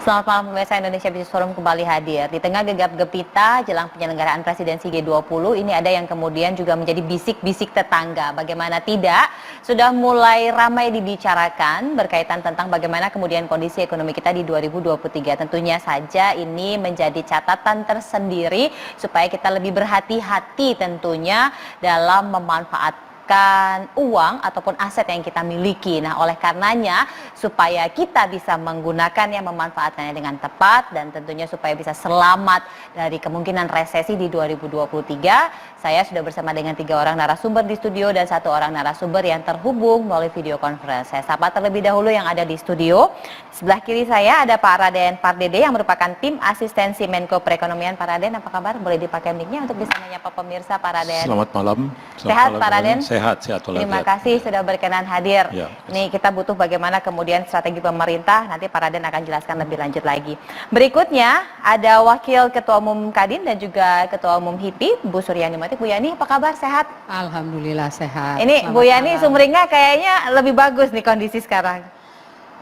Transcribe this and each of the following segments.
Selamat malam pemirsa Indonesia Business Forum kembali hadir. Di tengah gegap gempita jelang penyelenggaraan presidensi G20, ini ada yang kemudian juga menjadi bisik-bisik tetangga. Bagaimana tidak, sudah mulai ramai dibicarakan berkaitan tentang bagaimana kemudian kondisi ekonomi kita di 2023. Tentunya saja ini menjadi catatan tersendiri supaya kita lebih berhati-hati tentunya dalam memanfaatkan uang ataupun aset yang kita miliki. Nah, oleh karenanya supaya kita bisa menggunakannya, memanfaatkannya dengan tepat dan tentunya supaya bisa selamat dari kemungkinan resesi di 2023, saya sudah bersama dengan 3 orang narasumber di studio dan 1 orang narasumber yang terhubung melalui video conference. Saya sapa terlebih dahulu yang ada di studio. Sebelah kiri saya ada Pak Raden Pardede yang merupakan tim asistensi Menko Perekonomian. Pak Raden, apa kabar? Boleh dipakai mic-nya untuk bisa menyapa pemirsa, Pak Raden. Selamat malam. Sehat, Pak Raden? Sehat. Terima kasih sudah berkenan hadir. Ya. Nih kita butuh bagaimana kemudian strategi pemerintah. Nanti Pak Raden akan jelaskan lebih lanjut lagi. Berikutnya ada Wakil Ketua Umum Kadin dan juga Ketua Umum HIPI, Bu Suryani Motik. Bu Yani, apa kabar? Sehat? Alhamdulillah sehat. Ini Selamat Bu Yani malam. sumringah kayaknya lebih bagus nih kondisi sekarang.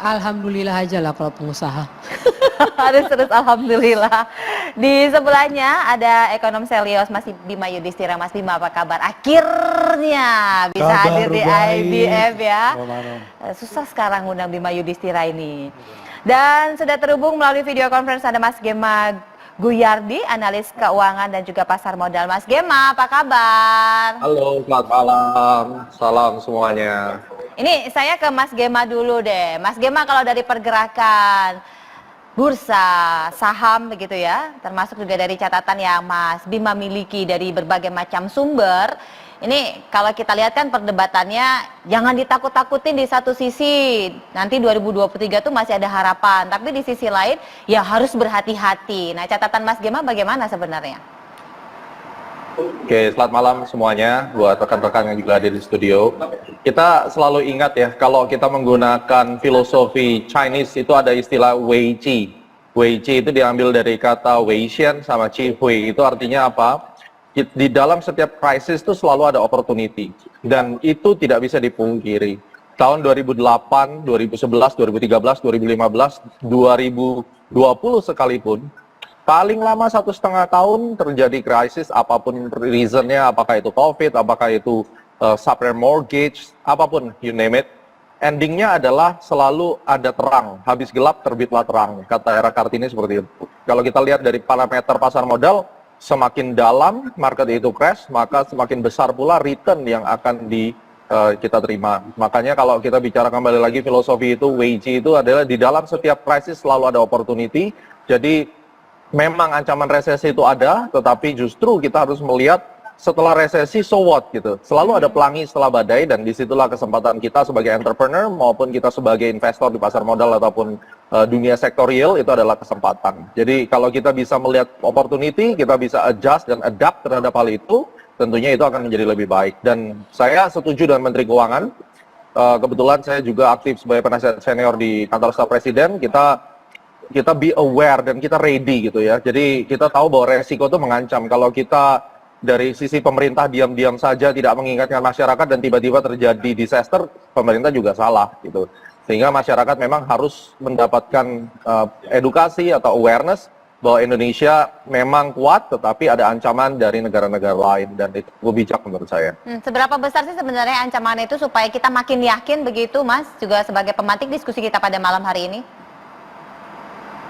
Alhamdulillah aja lah kalau pengusaha. Harus terus alhamdulillah. Di sebelahnya ada ekonom Selios Mas Bima Yudhistira. Mas Bima, apa kabar? Akhirnya bisa Kabar hadir di baik. IBF ya. Selamat. Susah sekarang undang Bima Yudhistira ini. Dan sudah terhubung melalui video conference ada Mas Gema Guyardi, analis keuangan dan juga pasar modal. Mas Gema, apa kabar? Halo, selamat malam. Salam semuanya. Ini saya ke Mas Gema dulu deh. Mas Gema, kalau dari pergerakan bursa, saham begitu ya, termasuk juga dari catatan yang Mas Bima miliki dari berbagai macam sumber, ini kalau kita lihat kan perdebatannya jangan ditakut-takutin di satu sisi, nanti 2023 tuh masih ada harapan, tapi di sisi lain ya harus berhati-hati. Nah, catatan Mas Gema bagaimana sebenarnya? Oke, selamat malam semuanya buat rekan-rekan yang juga ada di studio. Kita selalu ingat ya, kalau kita menggunakan filosofi Chinese itu ada istilah Wei Qi. Wei Qi itu diambil dari kata Wei Xian sama Qi Hui. Itu artinya apa? Di dalam setiap krisis itu selalu ada opportunity. Dan itu tidak bisa dipungkiri. Tahun 2008, 2011, 2013, 2015, 2020 sekalipun, paling lama 1,5 tahun terjadi krisis, apapun reasonnya, apakah itu COVID, apakah itu subprime mortgage, apapun, you name it. Endingnya adalah selalu ada terang, habis gelap terbitlah terang, kata era Kartini seperti itu. Kalau kita lihat dari parameter pasar modal, semakin dalam market itu crash, maka semakin besar pula return yang akan kita terima. Makanya kalau kita bicara kembali lagi filosofi itu, Wei Qi itu adalah di dalam setiap krisis selalu ada opportunity. Jadi memang ancaman resesi itu ada, tetapi justru kita harus melihat setelah resesi, so what gitu. Selalu ada pelangi setelah badai, dan disitulah kesempatan kita sebagai entrepreneur maupun kita sebagai investor di pasar modal ataupun dunia sektor real, itu adalah kesempatan. Jadi kalau kita bisa melihat opportunity, kita bisa adjust dan adapt terhadap hal itu, tentunya itu akan menjadi lebih baik. Dan saya setuju dengan Menteri Keuangan. Kebetulan saya juga aktif sebagai penasihat senior di kantor staf presiden. Kita be aware dan kita ready gitu ya. Jadi kita tahu bahwa resiko itu mengancam. Kalau kita dari sisi pemerintah diam-diam saja tidak mengingatkan masyarakat dan tiba-tiba terjadi disaster, pemerintah juga salah gitu. Sehingga masyarakat memang harus mendapatkan edukasi atau awareness bahwa Indonesia memang kuat, tetapi ada ancaman dari negara-negara lain, dan itu bijak menurut saya. Seberapa besar sih sebenarnya ancaman itu supaya kita makin yakin begitu, Mas? Juga sebagai pemantik diskusi kita pada malam hari ini.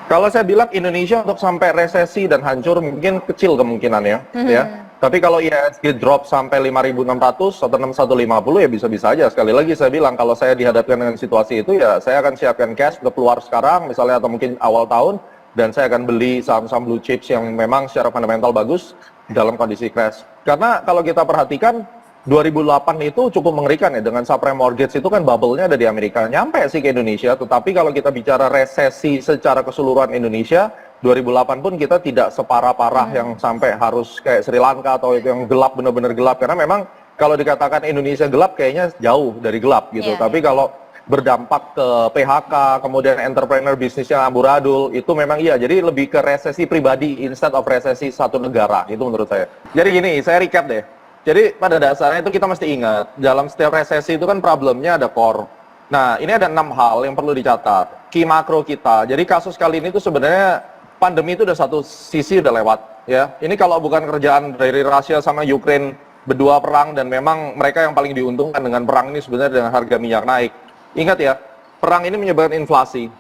Kalau saya bilang Indonesia untuk sampai resesi dan hancur mungkin kecil kemungkinannya, ya. Tapi kalau IHSG drop sampai 5.600 atau 6.150 ya bisa-bisa aja. Sekali lagi saya bilang, kalau saya dihadapkan dengan situasi itu ya saya akan siapkan cash untuk keluar sekarang misalnya, atau mungkin awal tahun, dan saya akan beli saham-saham blue chips yang memang secara fundamental bagus dalam kondisi crash. Karena kalau kita perhatikan 2008 itu cukup mengerikan ya, dengan subprime mortgage itu kan bubble-nya ada di Amerika, nyampe sih ke Indonesia, tetapi kalau kita bicara resesi secara keseluruhan Indonesia, 2008 pun kita tidak separah-parah yang sampai harus kayak Sri Lanka atau itu yang gelap, benar-benar gelap, karena memang kalau dikatakan Indonesia gelap kayaknya jauh dari gelap gitu, tapi kalau berdampak ke PHK, kemudian entrepreneur bisnisnya amburadul, itu memang iya, jadi lebih ke resesi pribadi instead of resesi satu negara, itu menurut saya. Jadi gini, saya recap deh. Jadi pada dasarnya itu kita mesti ingat, dalam setiap resesi itu kan problemnya ada core. Nah, ini ada 6 hal yang perlu dicatat. Key makro kita. Jadi kasus kali ini tuh sebenarnya pandemi itu udah satu sisi udah lewat, ya. Ini kalau bukan kerjaan dari Rusia sama Ukraine berdua perang, dan memang mereka yang paling diuntungkan dengan perang ini sebenarnya dengan harga minyak naik. Ingat ya, perang ini menyebabkan inflasi.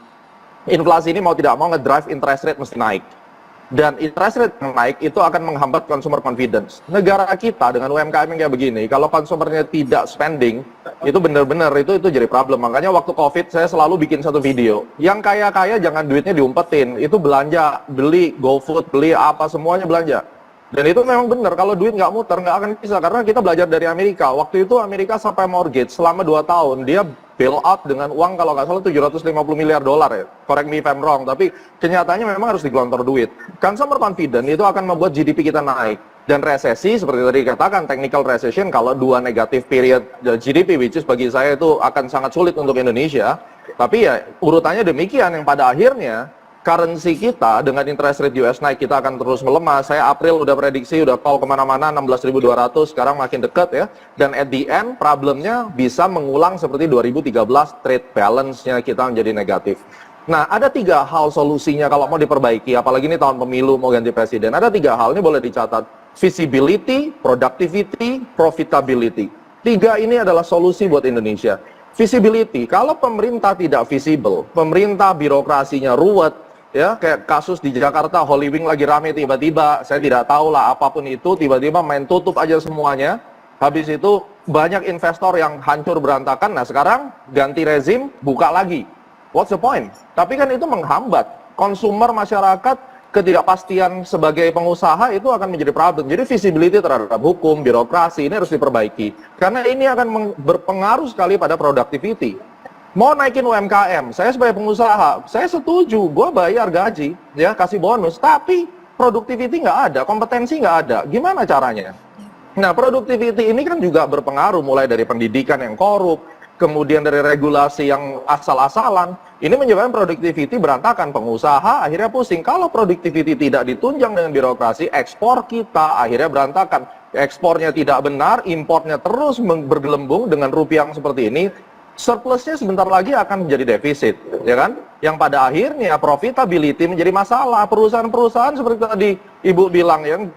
Inflasi ini mau tidak mau ngedrive interest rate mesti naik. Dan interest rate yang naik itu akan menghambat consumer confidence. Negara kita dengan UMKM yang kayak begini, kalau konsumernya tidak spending, itu benar-benar itu jadi problem. Makanya waktu COVID saya selalu bikin satu video. Yang kaya-kaya jangan duitnya diumpetin, itu belanja, beli GoFood, beli apa, semuanya belanja. Dan itu memang benar, kalau duit nggak muter, nggak akan bisa. Karena kita belajar dari Amerika. Waktu itu Amerika sampai mortgage selama 2 tahun, dia bail out dengan uang kalau nggak salah 750 miliar dolar ya. Correct me if I'm wrong, tapi kenyataannya memang harus digelontor duit. Consumer confidence itu akan membuat GDP kita naik. Dan resesi, seperti tadi dikatakan, technical recession, kalau 2 negative period GDP, which is bagi saya itu akan sangat sulit untuk Indonesia. Tapi ya urutannya demikian, yang pada akhirnya currency kita dengan interest rate US naik, kita akan terus melemah. Saya April udah prediksi, udah call kemana-mana 16.200, sekarang makin dekat ya. Dan at the end, problemnya bisa mengulang seperti 2013, trade balance-nya kita menjadi negatif. Nah, ada 3 hal solusinya kalau mau diperbaiki, apalagi ini tahun pemilu, mau ganti presiden. Ada 3 hal, ini boleh dicatat. Visibility, productivity, profitability. 3 ini adalah solusi buat Indonesia. Visibility, kalau pemerintah tidak visible, pemerintah birokrasinya ruwet, ya, kayak kasus di Jakarta, Holy Wing lagi rame tiba-tiba, saya tidak tahu lah apapun itu, tiba-tiba main tutup aja semuanya. Habis itu banyak investor yang hancur berantakan. Nah, sekarang ganti rezim, buka lagi. What's the point? Tapi kan itu menghambat konsumer, masyarakat, ketidakpastian sebagai pengusaha itu akan menjadi problem. Jadi visibility terhadap hukum, birokrasi ini harus diperbaiki. Karena ini akan berpengaruh sekali pada productivity. Mau naikin UMKM, saya sebagai pengusaha, saya setuju, gue bayar gaji, ya kasih bonus, tapi productivity nggak ada, kompetensi nggak ada. Gimana caranya? Nah, productivity ini kan juga berpengaruh, mulai dari pendidikan yang korup, kemudian dari regulasi yang asal-asalan. Ini menyebabkan productivity berantakan, pengusaha akhirnya pusing. Kalau productivity tidak ditunjang dengan birokrasi, ekspor kita akhirnya berantakan. Ekspornya tidak benar, importnya terus bergelembung dengan rupiah yang seperti ini. Surplusnya sebentar lagi akan menjadi defisit, ya kan? Yang pada akhirnya profitability menjadi masalah. Perusahaan-perusahaan seperti tadi Ibu bilang yang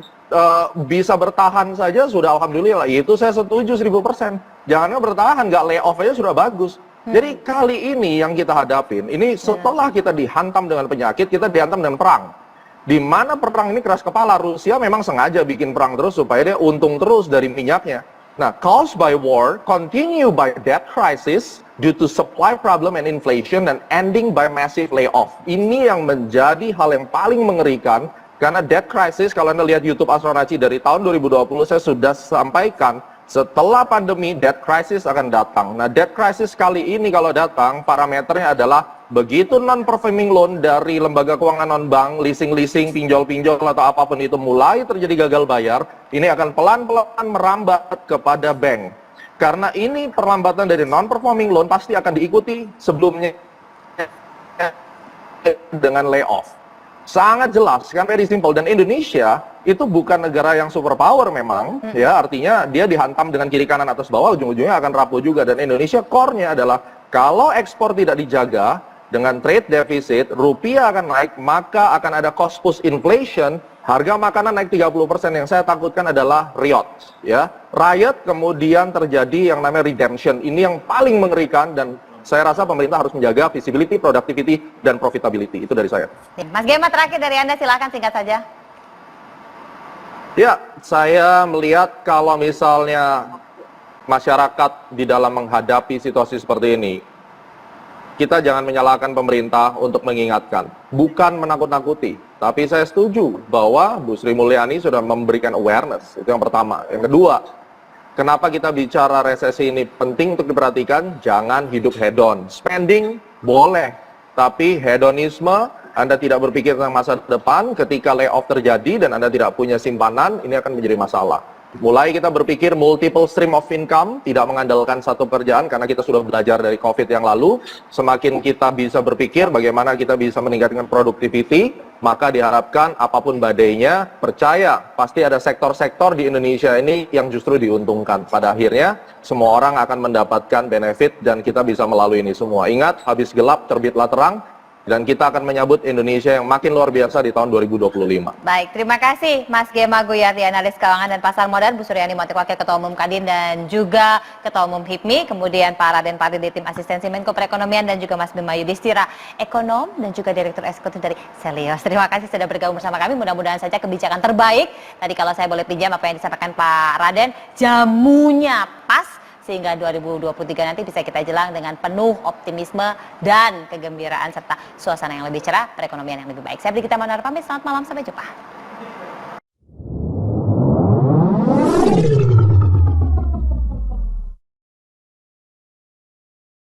bisa bertahan saja sudah alhamdulillah. Itu saya setuju 1000%. Jangan bertahan, nggak layoff aja sudah bagus. Jadi kali ini yang kita hadapin, ini setelah kita dihantam dengan penyakit, kita dihantam dengan perang. Di mana perang ini keras kepala, Rusia memang sengaja bikin perang terus supaya dia untung terus dari minyaknya. Nah, caused by war, continue by debt crisis due to supply problem and inflation, dan ending by massive layoff. Ini yang menjadi hal yang paling mengerikan, karena debt crisis, kalau Anda lihat YouTube Astronaci dari tahun 2020, saya sudah sampaikan, setelah pandemi, debt crisis akan datang. Nah, debt crisis kali ini kalau datang, parameternya adalah begitu non-performing loan dari lembaga keuangan non-bank, leasing-leasing, pinjol-pinjol, atau apapun itu mulai terjadi gagal bayar, ini akan pelan-pelan merambat kepada bank. Karena ini perlambatan dari non-performing loan pasti akan diikuti sebelumnya dengan layoff. Sangat jelas, kan very simple. Dan Indonesia itu bukan negara yang superpower memang, ya, artinya dia dihantam dengan kiri kanan atas bawah, ujung-ujungnya akan rapuh juga. Dan Indonesia core-nya adalah kalau ekspor tidak dijaga dengan trade deficit, rupiah akan naik, maka akan ada cost push inflation, harga makanan naik 30%. Yang saya takutkan adalah riot, ya. Riot, kemudian terjadi yang namanya redemption. Ini yang paling mengerikan, dan saya rasa pemerintah harus menjaga visibility, productivity, dan profitability. Itu dari saya. Mas Gema, terakhir dari Anda, silakan singkat saja. Ya, saya melihat kalau misalnya masyarakat di dalam menghadapi situasi seperti ini, kita jangan menyalahkan pemerintah untuk mengingatkan. Bukan menakut-nakuti. Tapi saya setuju bahwa Bu Sri Mulyani sudah memberikan awareness. Itu yang pertama. Yang kedua, kenapa kita bicara resesi ini penting untuk diperhatikan? Jangan hidup hedon. Spending boleh, tapi hedonisme, Anda tidak berpikir tentang masa depan, ketika layoff terjadi dan Anda tidak punya simpanan, ini akan menjadi masalah. Mulai kita berpikir multiple stream of income, tidak mengandalkan satu pekerjaan, karena kita sudah belajar dari COVID yang lalu. Semakin kita bisa berpikir bagaimana kita bisa meningkatkan productivity, maka diharapkan apapun badainya, percaya pasti ada sektor-sektor di Indonesia ini yang justru diuntungkan. Pada akhirnya, semua orang akan mendapatkan benefit dan kita bisa melalui ini semua. Ingat, habis gelap terbitlah terang, dan kita akan menyambut Indonesia yang makin luar biasa di tahun 2025. Baik, terima kasih Mas Gema Guyarti, analis keuangan dan pasar modal, Bu Suryani Motik, Wakil Ketua Umum Kadin dan juga Ketua Umum HIPMI, kemudian Pak Raden Pardede di Tim Asistensi Menko Perekonomian, dan juga Mas Bima Yudhistira, ekonom dan juga Direktur Eksekutif dari Selios. Terima kasih sudah bergabung bersama kami, mudah-mudahan saja kebijakan terbaik. Tadi kalau saya boleh pinjam apa yang disampaikan Pak Raden, jamunya pas, sehingga 2023 nanti bisa kita jelang dengan penuh optimisme dan kegembiraan serta suasana yang lebih cerah, perekonomian yang lebih baik. Saya Brigita Manar pamit, selamat malam, sampai jumpa.